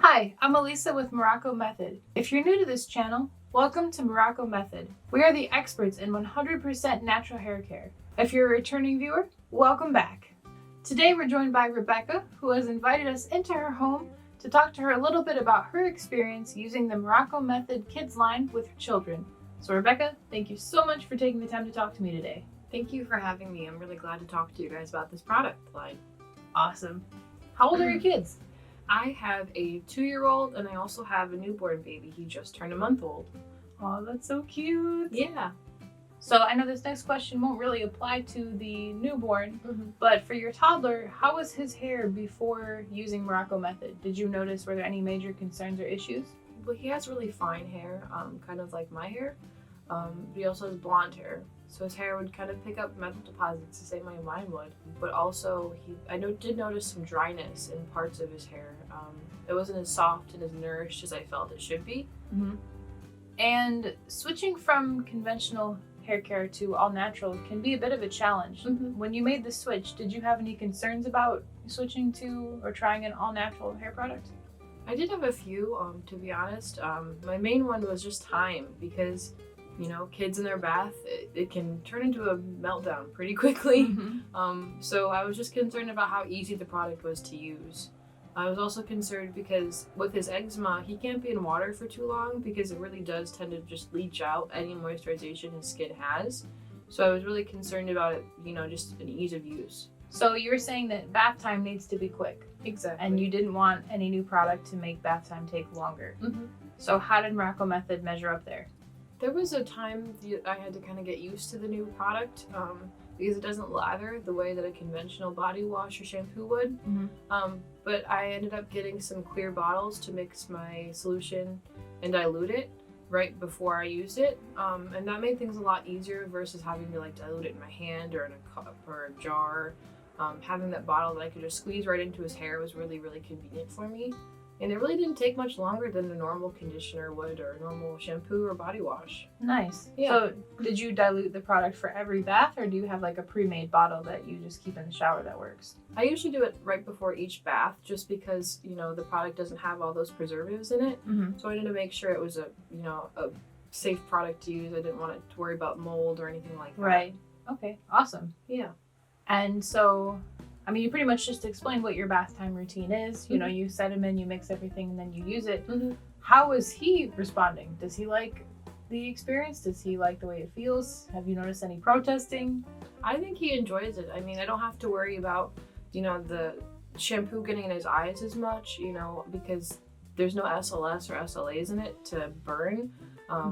Hi, I'm Elisa with Morrocco Method. If you're new to this channel, welcome to Morrocco Method. We are the experts in 100% natural hair care. If you're a returning viewer, welcome back. Today we're joined by Rebecca, who has invited us into her home to talk to her a little bit about her experience using the Morrocco Method kids line with her children. So Rebecca, thank you so much for taking the time to talk to me today. Thank you for having me. I'm really glad to talk to you guys about this product line. Awesome. How old are your kids? I have a 2-year-old and I also have a newborn baby. He just turned a month old. Oh, that's so cute. Yeah. So I know this next question won't really apply to the newborn, but for your toddler, how was his hair before using Morrocco Method? Did you notice, were there any major concerns or issues? Well, he has really fine hair, kind of like my hair. But he also has blonde hair. So his hair would kind of pick up metal deposits the same way mine would. But also, did notice some dryness in parts of his hair. It wasn't as soft and as nourished as I felt it should be. And switching from conventional hair care to all natural can be a bit of a challenge. When you made the switch, did you have any concerns about switching to or trying an all natural hair product? I did have a few, to be honest. My main one was just time because kids in their bath, it can turn into a meltdown pretty quickly. So I was just concerned about how easy the product was to use. I was also concerned because with his eczema, he can't be in water for too long because it really does tend to just leach out any moisturization his skin has. So I was really concerned about it, just an ease of use. So you were saying that bath time needs to be quick. Exactly. And you didn't want any new product to make bath time take longer. So how did Morrocco Method measure up there? There was a time I had to kind of get used to the new product because it doesn't lather the way that a conventional body wash or shampoo would. But I ended up getting some clear bottles to mix my solution and dilute it right before I used it. And that made things a lot easier versus having to dilute it in my hand or in a cup or a jar. Having that bottle that I could just squeeze right into his hair was really, really convenient for me. And it really didn't take much longer than a normal conditioner would or a normal shampoo or body wash. Nice. Yeah. So did you dilute the product for every bath, or do you have a pre-made bottle that you just keep in the shower that works? I usually do it right before each bath just because, the product doesn't have all those preservatives in it. So I wanted to make sure it was a safe product to use. I didn't want to worry about mold or anything like that. Right. Okay. Awesome. Yeah. And so, you pretty much just explained what your bath time routine is. You set him in, you mix everything, and then you use it. How is he responding? Does he like the experience? Does he like the way it feels? Have you noticed any protesting? I think he enjoys it. I don't have to worry about, the shampoo getting in his eyes as much, because there's no SLS or SLAs in it to burn,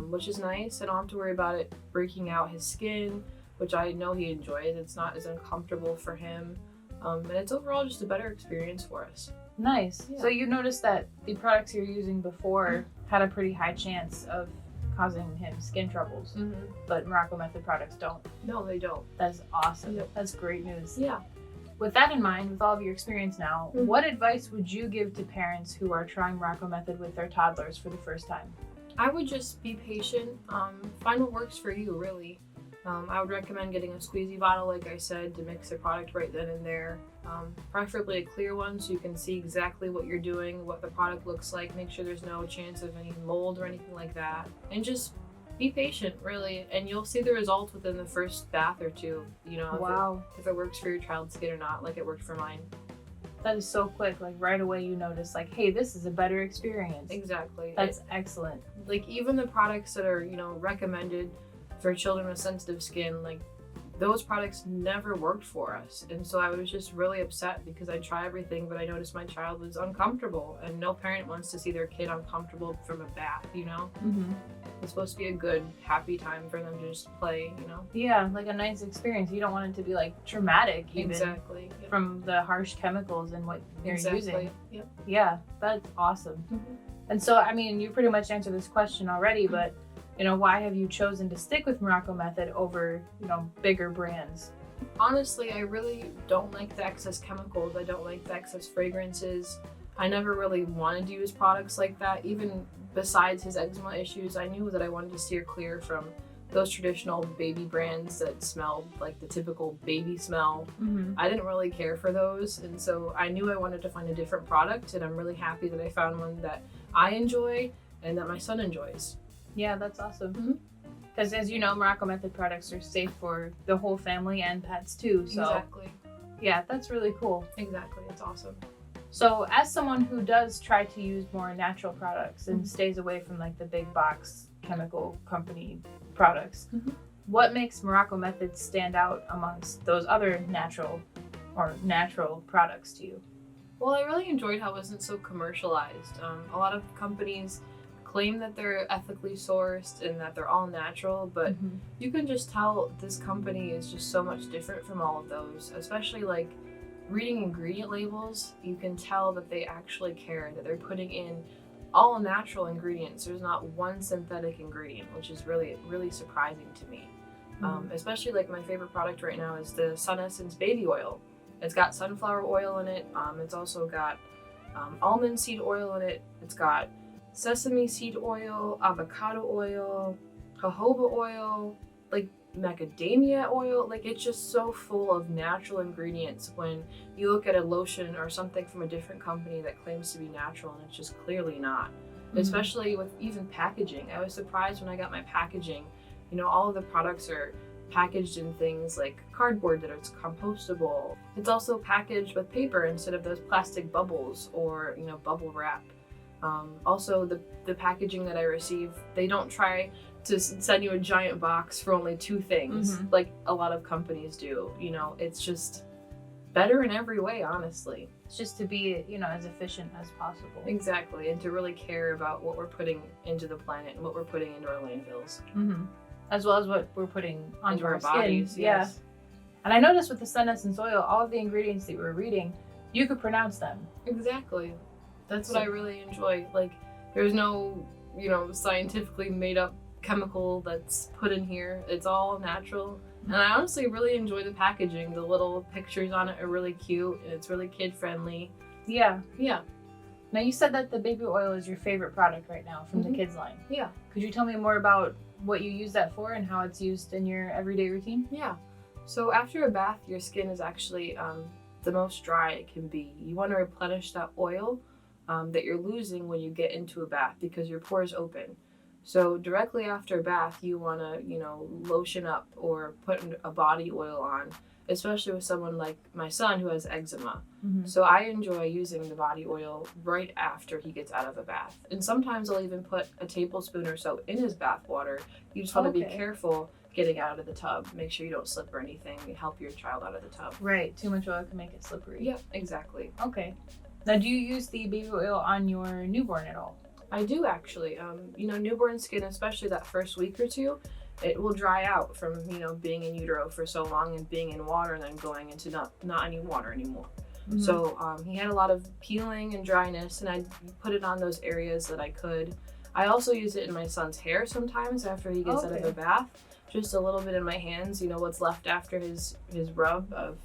which is nice. I don't have to worry about it breaking out his skin, which I know he enjoys. It's not as uncomfortable for him. And it's overall just a better experience for us. Nice. Yeah. So you noticed that the products you're using before had a pretty high chance of causing him skin troubles, but Morrocco Method products don't. No, they don't. That's awesome. Yep. That's great news. Yeah. With that in mind, with all of your experience now, what advice would you give to parents who are trying Morrocco Method with their toddlers for the first time? I would just be patient. Find what works for you, really. I would recommend getting a squeezy bottle, like I said, to mix the product right then and there. Preferably a clear one so you can see exactly what you're doing, what the product looks like, make sure there's no chance of any mold or anything like that. And just be patient, really, and you'll see the results within the first bath or two, Wow. if it works for your child's skin or not, like it worked for mine. That is so quick. Right away you notice, hey, this is a better experience. Exactly. That's excellent. Even the products that are, recommended for children with sensitive skin, those products never worked for us. And so I was just really upset because I tried everything, but I noticed my child was uncomfortable, and no parent wants to see their kid uncomfortable from a bath, It's supposed to be a good, happy time for them to just play, Yeah, a nice experience. You don't want it to be traumatic even. Exactly. Yep. From the harsh chemicals and what they're using. Yep. Yeah, that's awesome. And so, you pretty much answered this question already, but why have you chosen to stick with Morrocco Method over, bigger brands? Honestly, I really don't like the excess chemicals. I don't like the excess fragrances. I never really wanted to use products like that. Even besides his eczema issues, I knew that I wanted to steer clear from those traditional baby brands that smell like the typical baby smell. Mm-hmm. I didn't really care for those, and so I knew I wanted to find a different product, and I'm really happy that I found one that I enjoy and that my son enjoys. Yeah, that's awesome. Mhm. Because as you know, Morocco Method products are safe for the whole family and pets too. So Exactly. yeah, that's really cool. Exactly. It's awesome. So as someone who does try to use more natural products and Mhm. stays away from like the big box chemical company products, Mhm. what makes Morocco Method stand out amongst those other natural products to you? Well, I really enjoyed how it wasn't so commercialized. A lot of companies claim that they're ethically sourced and that they're all natural, but Mhm. you can just tell this company is just so much different from all of those, especially like reading ingredient labels. You can tell that they actually care, that they're putting in all natural ingredients. There's not one synthetic ingredient, which is really, really surprising to me. Especially like my favorite product right now is the Sun Essence baby oil. It's got sunflower oil in it. It's also got almond seed oil in it. It's got sesame seed oil, avocado oil, jojoba oil, like macadamia oil. Like it's just so full of natural ingredients when you look at a lotion or something from a different company that claims to be natural and it's just clearly not. Especially with even packaging. I was surprised when I got my packaging. You know, all of the products are packaged in things like cardboard that is compostable. It's also packaged with paper instead of those plastic bubbles or, you know, bubble wrap. Also, the packaging that I receive, they don't try to send you a giant box for only 2 things like a lot of companies do. You know, it's just better in every way, honestly. It's just to be, you know, as efficient as possible. Exactly, and to really care about what we're putting into the planet and what we're putting into our landfills. Mm-hmm. As well as what we're putting onto our bodies. skin. Yes. Yeah. And I noticed with the Sun Essence oil, all of the ingredients that we were reading, you could pronounce them. Exactly. That's what I really enjoy. Like, there's no, you know, scientifically made up chemical that's put in here. It's all natural. And I honestly really enjoy the packaging. The little pictures on it are really cute and it's really kid friendly. Yeah. Yeah. Now you said that the baby oil is your favorite product right now from the kids line. Yeah. Could you tell me more about what you use that for and how it's used in your everyday routine? Yeah. So after a bath, your skin is actually the most dry it can be. You want to replenish that oil that you're losing when you get into a bath because your pores open. So directly after a bath, you want to, you know, lotion up or put a body oil on, especially with someone like my son who has eczema. So I enjoy using the body oil right after he gets out of a bath. And sometimes I'll even put a tablespoon or so in his bath water. You just want to be careful getting out of the tub. Make sure you don't slip or anything. Help your child out of the tub. Right. Too much oil can make it slippery. Yep, exactly. Okay. Now, do you use the baby oil on your newborn at all? I do actually. You know, newborn skin, especially that first week or two, it will dry out from, you know, being in utero for so long and being in water and then going into not any water anymore. So he had a lot of peeling and dryness, and I put it on those areas that I could. I also use it in my son's hair sometimes after he gets out of a bath. Just a little bit in my hands, you know, what's left after his rub of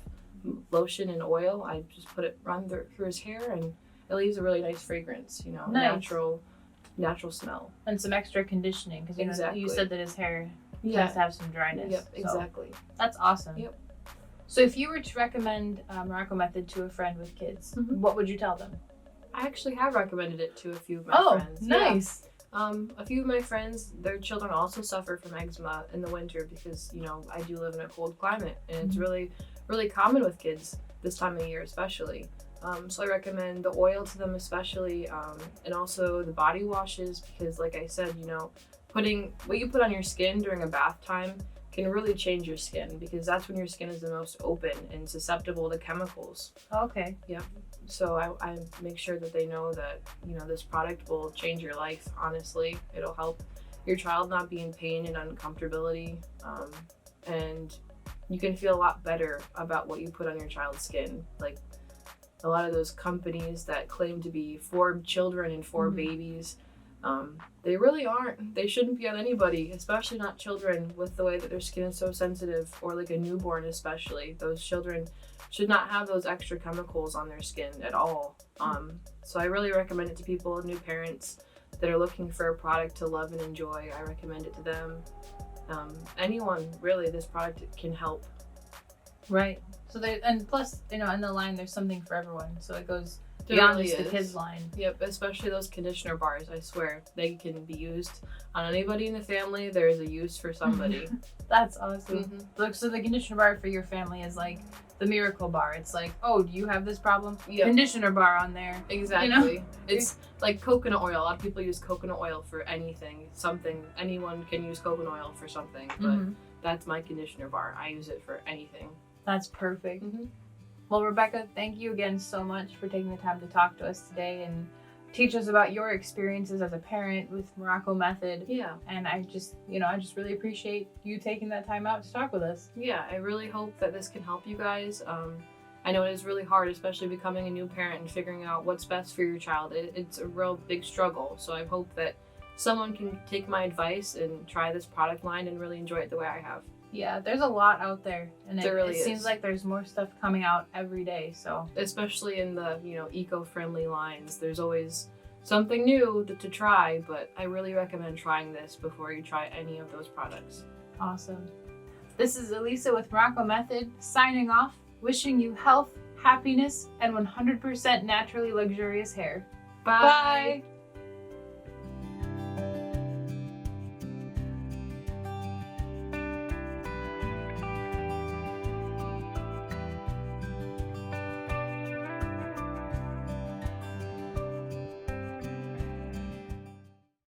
lotion and oil. I just run through his hair, and it leaves a really nice fragrance, you know, natural smell. And some extra conditioning, because you know, you said that his hair tends to have some dryness. Yep, exactly. So that's awesome. Yep. So if you were to recommend Morocco Method to a friend with kids, what would you tell them? I actually have recommended it to a few of my friends. Oh, nice. Yeah. A few of my friends, their children also suffer from eczema in the winter because, you know, I do live in a cold climate, and it's really, really common with kids this time of year especially. So I recommend the oil to them especially, and also the body washes because, like I said, you know, putting what you put on your skin during a bath time can really change your skin because that's when your skin is the most open and susceptible to chemicals. Okay. Yeah. So I make sure that they know that, you know, this product will change your life, honestly. It'll help your child not be in pain and uncomfortability. And you can feel a lot better about what you put on your child's skin. Like a lot of those companies that claim to be for children and for babies, they really aren't. They shouldn't be on anybody, especially not children with the way that their skin is so sensitive, or like a newborn especially. Those children should not have those extra chemicals on their skin at all. So I really recommend it to people, new parents that are looking for a product to love and enjoy. I recommend it to them. Anyone really, this product can help. Right. So and plus, in the line, there's something for everyone. So it goes There beyond really just the is. kids line. Yep, especially those conditioner bars. I swear they can be used on anybody in the family. There is a use for somebody. That's awesome. Look, so the conditioner bar for your family is like the miracle bar. It's like, oh, do you have this problem? Yep. Conditioner bar on there. Exactly. It's like coconut oil. A lot of people use coconut oil for anything. Anyone can use coconut oil for something, but that's my conditioner bar. I use it for anything. That's perfect. Well, Rebecca, thank you again so much for taking the time to talk to us today and teach us about your experiences as a parent with Morrocco Method. Yeah. And I just really appreciate you taking that time out to talk with us. Yeah, I really hope that this can help you guys. I know it is really hard, especially becoming a new parent and figuring out what's best for your child. It's a real big struggle. So I hope that someone can take my advice and try this product line and really enjoy it the way I have. Yeah, there's a lot out there, and it seems like there's more stuff coming out every day. So especially in the eco-friendly lines, there's always something new to try. But I really recommend trying this before you try any of those products. Awesome. This is Elisa with Morrocco Method signing off, wishing you health, happiness, and 100% naturally luxurious hair. Bye. Bye.